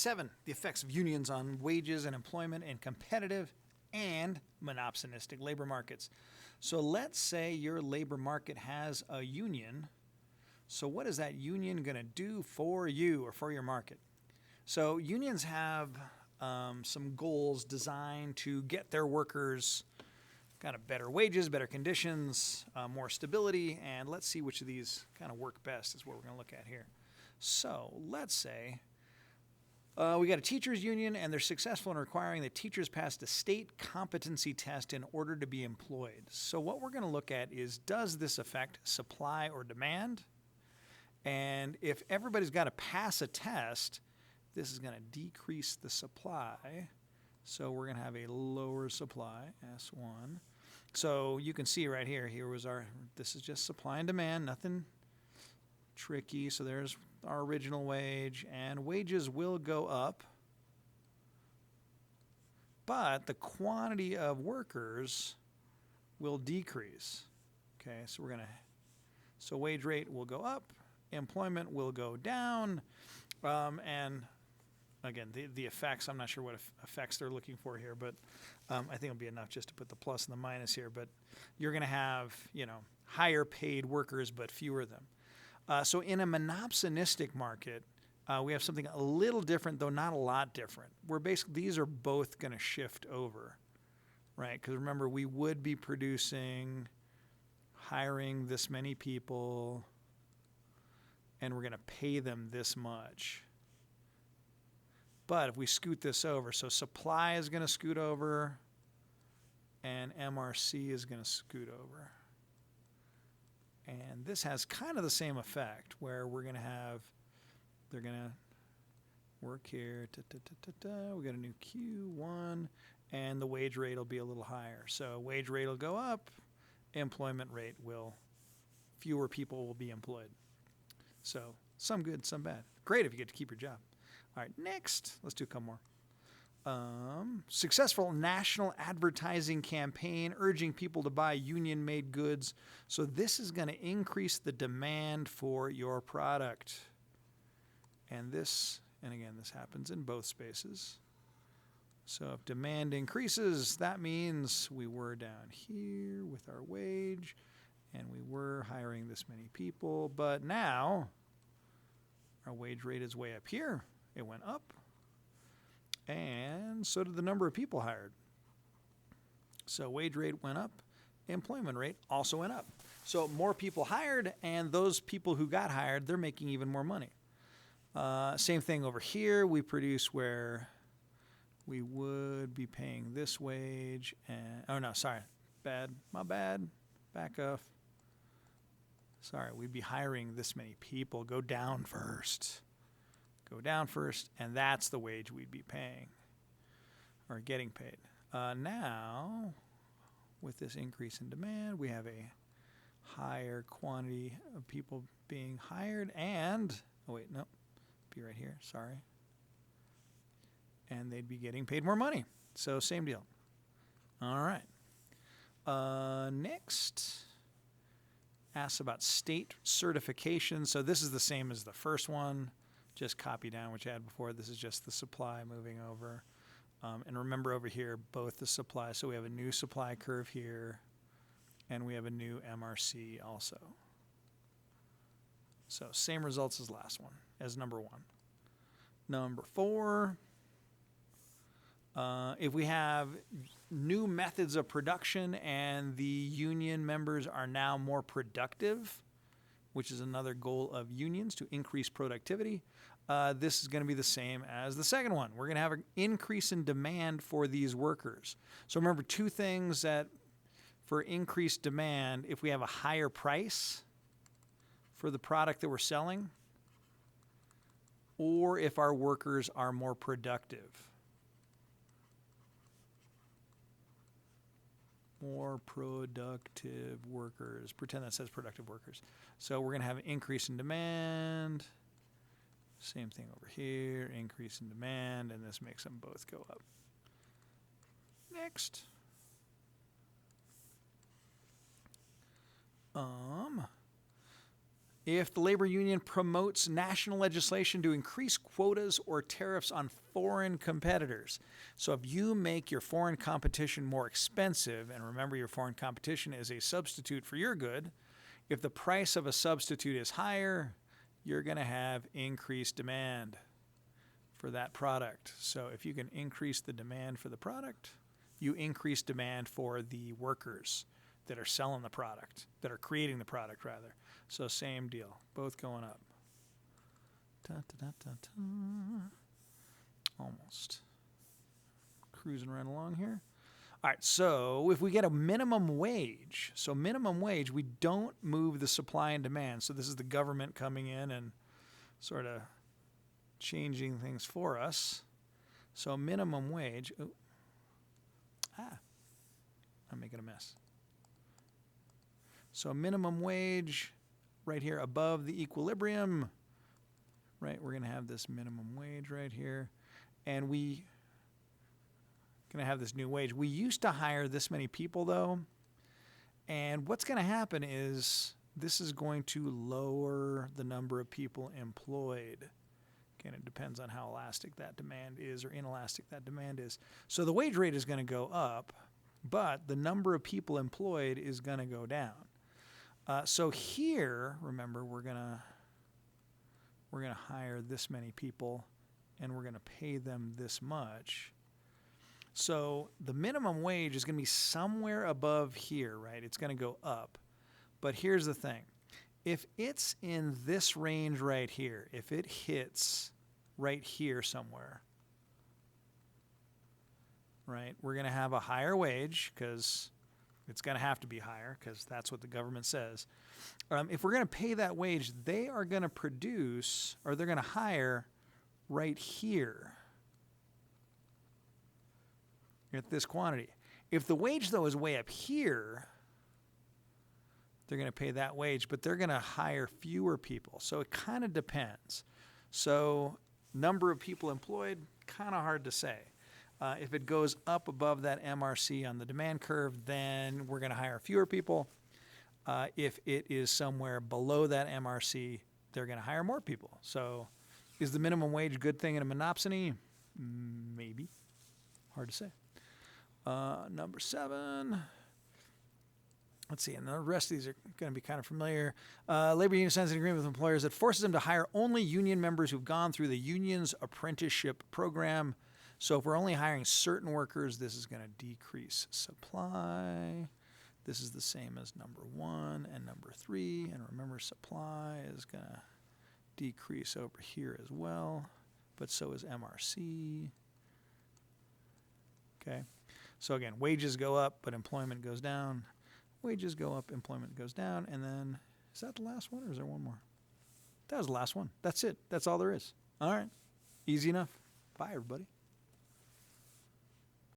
7. The effects of unions on wages and employment in competitive and monopsonistic labor markets. So let's say your labor market has a union. So what is that union going to do for you or for your market? So unions have some goals designed to get their workers kind of better wages, better conditions, more stability, and let's see which of these kind of work best is what we're going to look at here. So let's say we got a teachers union, and they're successful in requiring that teachers pass a state competency test in order to be employed. So what we're going to look at is, does this affect supply or demand? And if everybody's got to pass a test, this is going to decrease the supply. So we're going to have a lower supply, S1. So you can see right here, this is just supply and demand, nothing tricky. So there's our original wage, and wages will go up, but the quantity of workers will decrease. Okay, so wage rate will go up, employment will go down, and again, the effects, I'm not sure what effects they're looking for here, but I think it'll be enough just to put the plus and the minus here. But you're going to have, higher paid workers, but fewer of them. So in a monopsonistic market, we have something a little different, though not a lot different. These are both going to shift over, right? Because remember, we would be hiring this many people, and we're going to pay them this much. But if we scoot this over, so supply is going to scoot over, and MRC is going to scoot over. And this has kind of the same effect, where they're going to work here. We got a new Q1, and the wage rate will be a little higher. So wage rate will go up, employment rate fewer people will be employed. So some good, some bad. Great if you get to keep your job. All right, next, let's do a couple more. Successful national advertising campaign urging people to buy union-made goods. So this is going to increase the demand for your product. And again, this happens in both spaces. So if demand increases, that means we were down here with our wage, and we were hiring this many people. But now, our wage rate is way up here. It went up. And so did the number of people hired. So wage rate went up, employment rate also went up. So more people hired, and those people who got hired, they're making even more money. Same thing over here. We produce where we would be paying this wage. My bad. Back up. Sorry, we'd be hiring this many people. Go down first, and that's the wage we'd be paying or getting paid. Now, with this increase in demand, we have a higher quantity of people being hired, and, be right here, sorry. And they'd be getting paid more money. So same deal. All right. Next, asks about state certification. So this is the same as the first one. Just copy down what you had before. This is just the supply moving over. And remember over here, both the supply. So we have a new supply curve here, and we have a new MRC also. So same results as last one, as number 1. Number 4, if we have new methods of production and the union members are now more productive, which is another goal of unions, to increase productivity, this is going to be the same as the second one. We're going to have an increase in demand for these workers. So remember, two things that for increased demand, if we have a higher price for the product that we're selling, or if our workers are more productive. More productive workers. Pretend that says productive workers. So we're going to have an increase in demand. Same thing over here, increase in demand, and this makes them both go up. Next. If the labor union promotes national legislation to increase quotas or tariffs on foreign competitors. So if you make your foreign competition more expensive, and remember your foreign competition is a substitute for your good, if the price of a substitute is higher, you're going to have increased demand for that product. So if you can increase the demand for the product, you increase demand for the workers that are selling the product, that are creating the product rather. So same deal, both going up. Da, da, da, da, da. Almost. Cruising right along here. All right, so if we get a minimum wage, we don't move the supply and demand. So this is the government coming in and sort of changing things for us. So minimum wage, I'm making a mess. So minimum wage right here above the equilibrium, right? We're going to have this minimum wage right here. And we going to have this new wage. We used to hire this many people though. And what's going to happen is this is going to lower the number of people employed. Again, it depends on how elastic that demand is or inelastic that demand is. So the wage rate is going to go up, but the number of people employed is going to go down. So here, remember, we're gonna hire this many people, and we're gonna pay them this much. So the minimum wage is gonna be somewhere above here, right? It's gonna go up. But here's the thing: if it's in this range right here, if it hits right here somewhere, right, we're gonna have a higher wage because it's going to have to be higher because that's what the government says. If we're going to pay that wage, they are going to produce, or they're going to hire right here at this quantity. If the wage, though, is way up here, they're going to pay that wage, but they're going to hire fewer people. So it kind of depends. So number of people employed, kind of hard to say. If it goes up above that MRC on the demand curve, then we're going to hire fewer people. If it is somewhere below that MRC, they're going to hire more people. So is the minimum wage a good thing in a monopsony? Maybe. Hard to say. Number 7. Let's see, and the rest of these are going to be kind of familiar. Labor union signs an agreement with employers that forces them to hire only union members who've gone through the union's apprenticeship program. So if we're only hiring certain workers, this is going to decrease supply. This is the same as number 1 and number 3. And remember, supply is going to decrease over here as well. But so is MRC. Okay. So again, wages go up, but employment goes down. Wages go up, employment goes down. And then, is that the last one or is there one more? That was the last one. That's it. That's all there is. All right. Easy enough. Bye, everybody.